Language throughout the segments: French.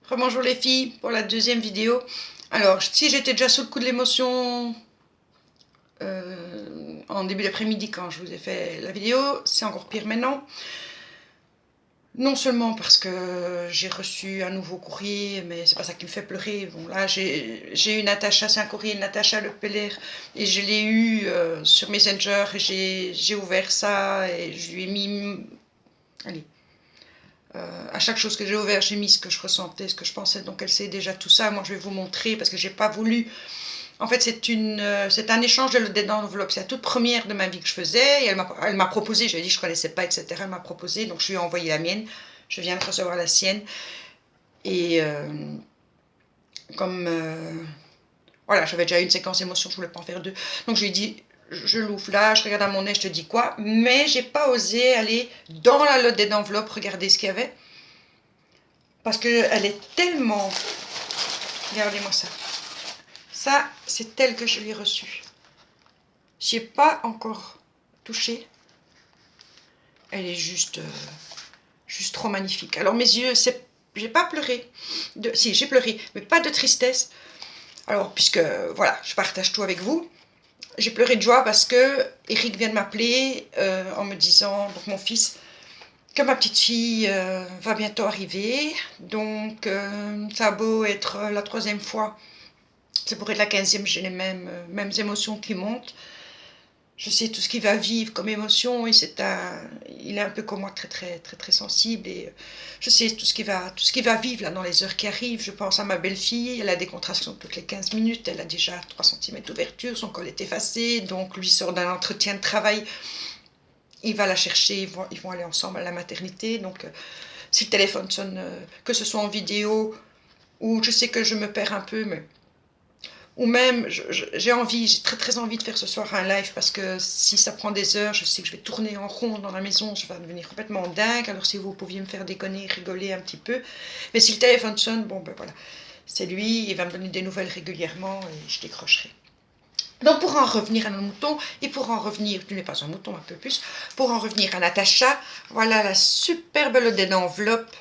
Rebonjour les filles pour la deuxième vidéo. Alors, si j'étais déjà sous le coup de l'émotion en début d'après-midi quand je vous ai fait la vidéo, c'est encore pire maintenant. Non seulement parce que j'ai reçu un nouveau courrier, mais c'est pas ça qui me fait pleurer. Bon là, j'ai eu Natacha, c'est un courrier de Natacha Le Peller, et je l'ai eu sur Messenger, et j'ai ouvert ça, et je lui ai mis... Allez, à chaque chose que j'ai ouvert, j'ai mis ce que je ressentais, ce que je pensais. Donc elle sait déjà tout ça. Moi, je vais vous montrer parce que j'ai pas voulu. En fait, c'est un échange d'enveloppes. C'est la toute première de ma vie que je faisais. Et elle m'a proposé. Je lui ai dit que je connaissais pas, etc. Elle m'a proposé. Donc je lui ai envoyé la mienne. Je viens de recevoir la sienne. Et comme voilà, j'avais déjà eu une séquence émotion, je voulais pas en faire deux. Donc je lui ai dit, je l'ouvre là, je regarde à mon nez, je te dis quoi. Mais j'ai pas osé aller dans la lotte d'enveloppes, regarder ce qu'il y avait. Parce qu'elle est tellement... Regardez-moi ça. Ça, c'est tel que je l'ai reçu. J'y ai pas encore touché. Elle est juste trop magnifique. Alors mes yeux, j'ai pas pleuré. Si, j'ai pleuré, mais pas de tristesse. Alors, puisque, voilà, je partage tout avec vous. J'ai pleuré de joie parce que Eric vient de m'appeler en me disant, donc mon fils, que ma petite fille va bientôt arriver. Donc, ça a beau être la 3e fois. C'est pour être la 15e, j'ai les mêmes émotions qui montent. Je sais tout ce qu'il va vivre comme émotion, et il est un peu comme moi, très sensible, et je sais tout ce qu'il va vivre là dans les heures qui arrivent. Je pense à ma belle-fille, elle a des contractions toutes les 15 minutes, elle a déjà 3 cm d'ouverture, son col est effacé, donc lui sort d'un entretien de travail, il va la chercher, ils vont aller ensemble à la maternité, donc si le téléphone sonne, que ce soit en vidéo, ou je sais que je me perds un peu, mais... Ou même, j'ai très envie de faire ce soir un live, parce que si ça prend des heures, je sais que je vais tourner en rond dans la maison, je vais devenir complètement dingue. Alors si vous pouviez me faire déconner, rigoler un petit peu. Mais si le téléphone sonne, bon ben voilà, c'est lui, il va me donner des nouvelles régulièrement et je décrocherai. Donc pour en revenir à nos moutons, et pour en revenir, tu n'es pas un mouton, un peu plus, pour en revenir à Natacha, voilà la superbe lotte d'enveloppe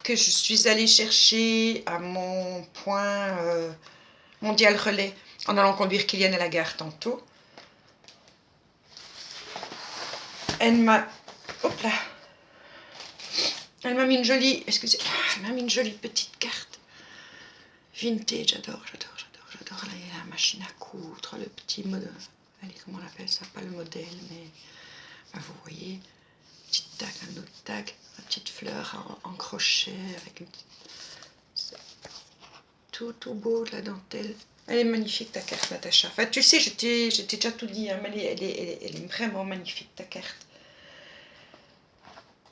que je suis allée chercher à mon point... Mondial Relais, en allant conduire Kylian à la gare tantôt. Elle m'a... Hop là. Elle m'a mis une jolie... Excusez, elle m'a mis une jolie petite carte. Vintage, j'adore. Là, il y a la machine à coudre, le petit modèle. Allez, comment on appelle ça? Pas le modèle, mais... Ben, vous voyez, petite tag, un autre tag, une petite fleur en crochet, avec une petite... Tout beau, de la dentelle. Elle est magnifique, ta carte, Natacha. Enfin, tu sais, j'étais déjà tout dit, hein, mais elle est vraiment magnifique, ta carte.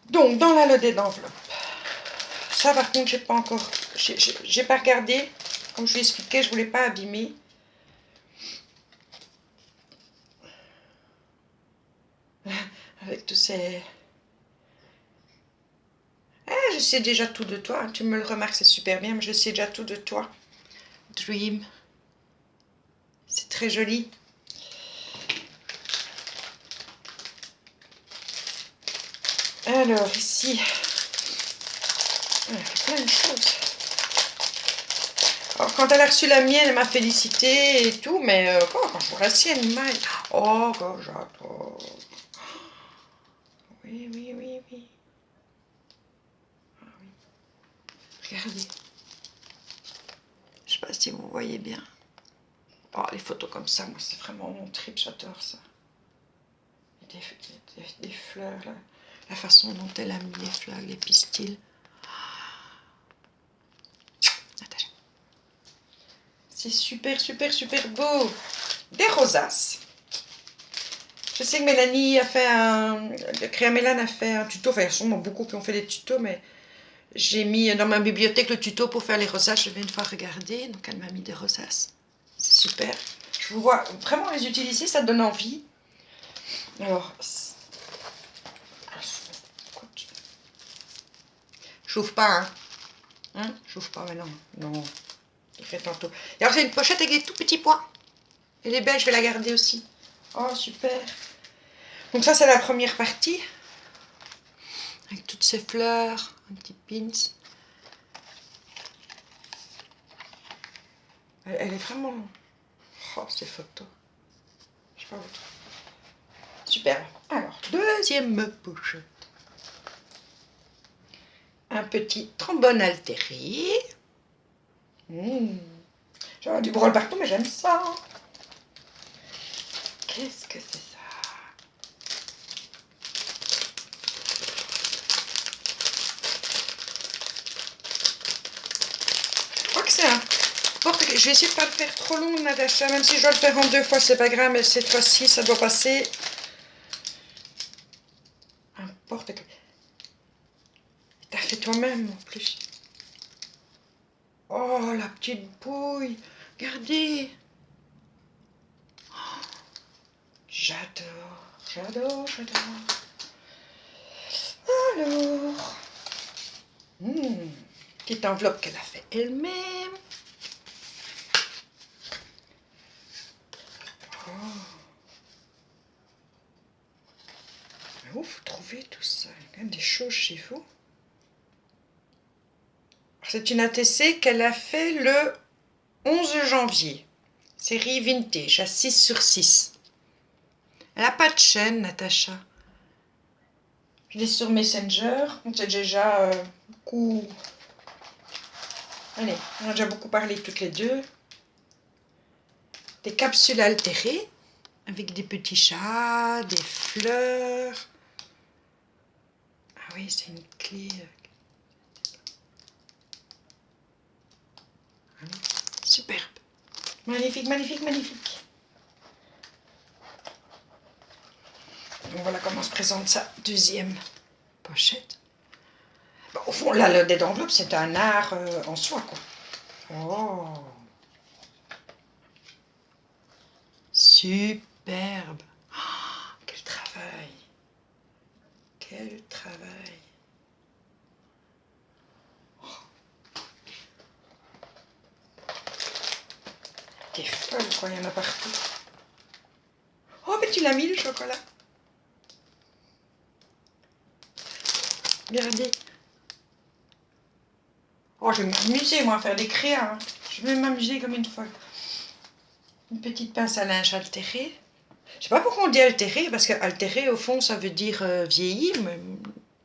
Donc, dans la lotte d'enveloppe, ça par contre, j'ai pas encore... J'ai pas regardé. Comme je vous l'expliquais, je voulais pas abîmer. Avec tous ces... Ah, je sais déjà tout de toi. Tu me le remarques, c'est super bien, mais je sais déjà tout de toi. Dream. C'est très joli. Alors, ici... Elle a fait plein de choses. Alors, quand elle a reçu la mienne, elle m'a félicité et tout, mais quand je vois la sienne, mal. Oh, quand j'adore. Oui. Ah, oui. Regardez. Je sais pas si vous voyez bien. Oh, les photos comme ça, moi, c'est vraiment mon trip, j'adore ça. Des fleurs, là. La façon dont elle a mis les fleurs, les pistils. C'est super beau. Des rosaces. Je sais que Mélanie a fait Créa Mélane a fait un tuto. Enfin, il y a sûrement beaucoup qui ont fait des tutos, mais j'ai mis dans ma bibliothèque le tuto pour faire les rosaces. Je vais une fois regarder. Donc, elle m'a mis des rosaces. C'est super. Je vous vois vraiment les utiliser, ça donne envie. Alors, j'ouvre pas, hein, j'ouvre pas maintenant. Non, je fais tantôt. Et alors, c'est une pochette avec des tout petits pois. Elle est belle, je vais la garder aussi. Oh, super. Donc ça, c'est la première partie. Avec toutes ces fleurs, un petit pins. Elle est vraiment... Oh, ces photos. Je sais pas où. Super. Alors, deuxième pochette. Un petit trombone altéré. J'aurais du brol partout, mais j'aime ça. Qu'est-ce que c'est ça? Je crois que c'est un porte. Je vais essayer de ne pas le faire trop long, Natacha. Même si je dois le faire en 2 fois, c'est pas grave. Mais cette fois-ci, ça doit passer. Un porte-clés. T'as fait toi-même en plus. Oh, la petite bouille. Regardez. Oh, j'adore, j'adore, j'adore. Alors. Petite enveloppe qu'elle a fait elle-même. Oh. Mais où vous trouvez tout ça? Il y a quand même des choses chez vous. C'est une ATC qu'elle a fait le 11 janvier. Série vintage à 6/6. Elle n'a pas de chaîne, Natacha. Je l'ai sur Messenger. On s'est déjà beaucoup... Allez, on a déjà beaucoup parlé toutes les deux. Des capsules altérées avec des petits chats, des fleurs. Ah oui, c'est une clé. Superbe. Magnifique, magnifique, magnifique. Donc voilà comment se présente sa deuxième pochette. Bon, au fond, là, le dé d'enveloppe, c'est un art en soi, quoi. Oh. Superbe. Oh, quel travail. Quel travail. Oh. T'es folle, quoi, il y en a partout. Oh, mais tu l'as mis, le chocolat. Regardez. Oh, je vais m'amuser, moi, à faire des créas. Hein. Je vais m'amuser comme une folle. Une petite pince à linge altérée. Je sais pas pourquoi on dit altéré, parce que altéré, au fond, ça veut dire vieilli, mais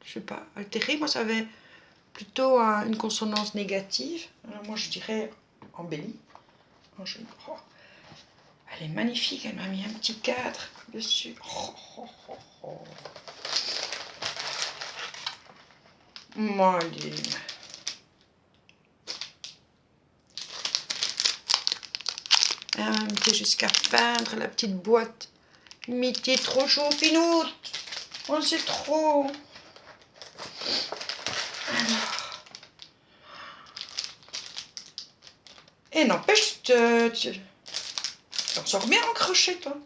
je sais pas. Altéré, moi, ça avait plutôt une consonance négative. Alors, moi, je dirais embellie. Oh, elle est magnifique, elle m'a mis un petit cadre dessus. Maline. Jusqu'à peindre la petite boîte. Mais t'es trop chaud, Pinoute. Oh, c'est trop. Alors. Et n'empêche, tu t'en sors bien en crochet, toi.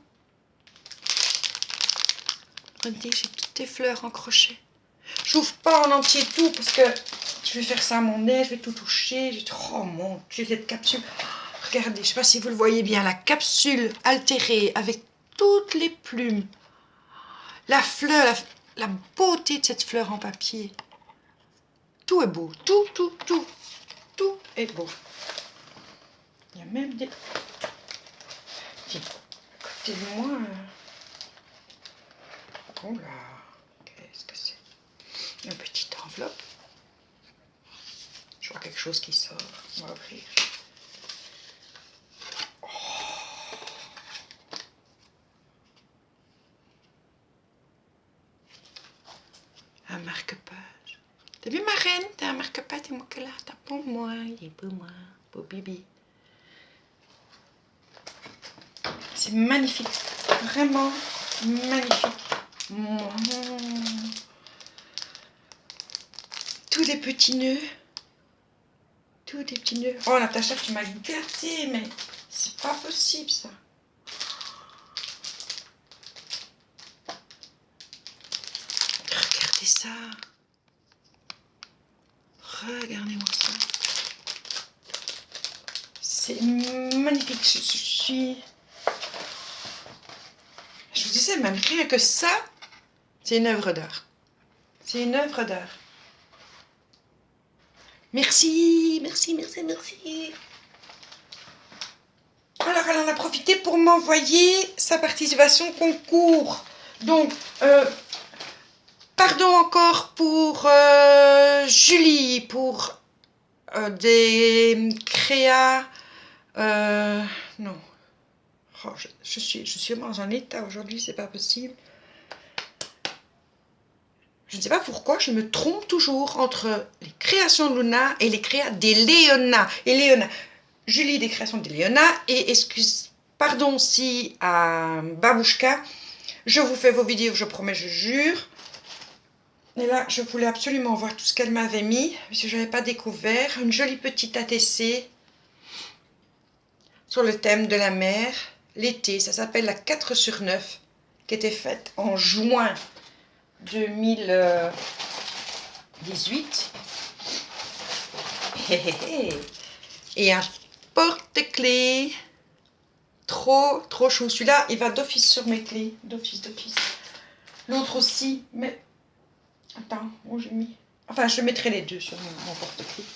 Regardez, j'ai toutes tes fleurs en crochet. J'ouvre pas en entier tout parce que je vais faire ça à mon nez, je vais tout toucher. Oh mon Dieu, cette capsule. Regardez, je sais pas si vous le voyez bien, la capsule altérée avec toutes les plumes. La fleur, la beauté de cette fleur en papier. Tout est beau, tout est beau. Il y a même des... Tiens, à côté de moi... Oh là, qu'est-ce que c'est? Une petite enveloppe. Je vois quelque chose qui sort. On va ouvrir. Oh. Un marque-page. T'as vu ma reine? T'as un marque-page, c'est moi que là. T'as pour moi, il est pour moi, pour Bibi. C'est magnifique, vraiment magnifique. Tous des petits nœuds. Tous des petits nœuds. Oh Natacha, tu m'as gâtée, mais c'est pas possible ça. Regardez ça. Regardez-moi ça. C'est magnifique. Je vous disais, même rien que ça, c'est une œuvre d'art. C'est une œuvre d'art. Merci, merci, merci, merci. Alors, elle en a profité pour m'envoyer sa participation au concours. Donc, pardon encore pour Julie, pour des créas. Non. Oh, je suis dans un état aujourd'hui, c'est pas possible. Je ne sais pas pourquoi, je me trompe toujours entre les créations de Luna et les créas d'Eleona. Julie des créations d'Eleona. Et pardon si à Babouchka, je vous fais vos vidéos, je promets, je jure. Et là, je voulais absolument voir tout ce qu'elle m'avait mis, parce que je n'avais pas découvert. Une jolie petite ATC sur le thème de la mer, l'été. Ça s'appelle la 4/9, qui était faite en juin 2018. Et un porte-clés. Trop chou. Celui-là, il va d'office sur mes clés. D'office. L'autre aussi, mais... Attends, où j'ai mis... Enfin, je mettrai les deux sur mon porte-clés.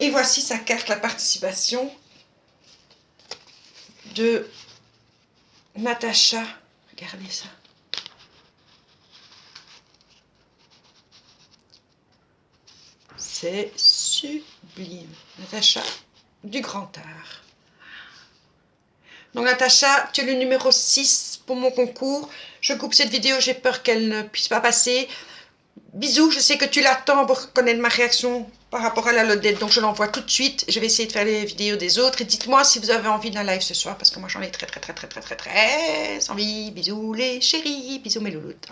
Et voici sa carte, la participation de Natacha. Regardez ça. C'est sublime. Natacha du Grand Art. Donc Natacha, tu es le numéro 6 pour mon concours. Je coupe cette vidéo, j'ai peur qu'elle ne puisse pas passer. Bisous, je sais que tu l'attends pour connaître ma réaction par rapport à la Lodette, donc je l'envoie tout de suite. Je vais essayer de faire les vidéos des autres. Et dites-moi si vous avez envie d'un live ce soir, parce que moi j'en ai très envie. Bisous les chéris, bisous mes louloutes.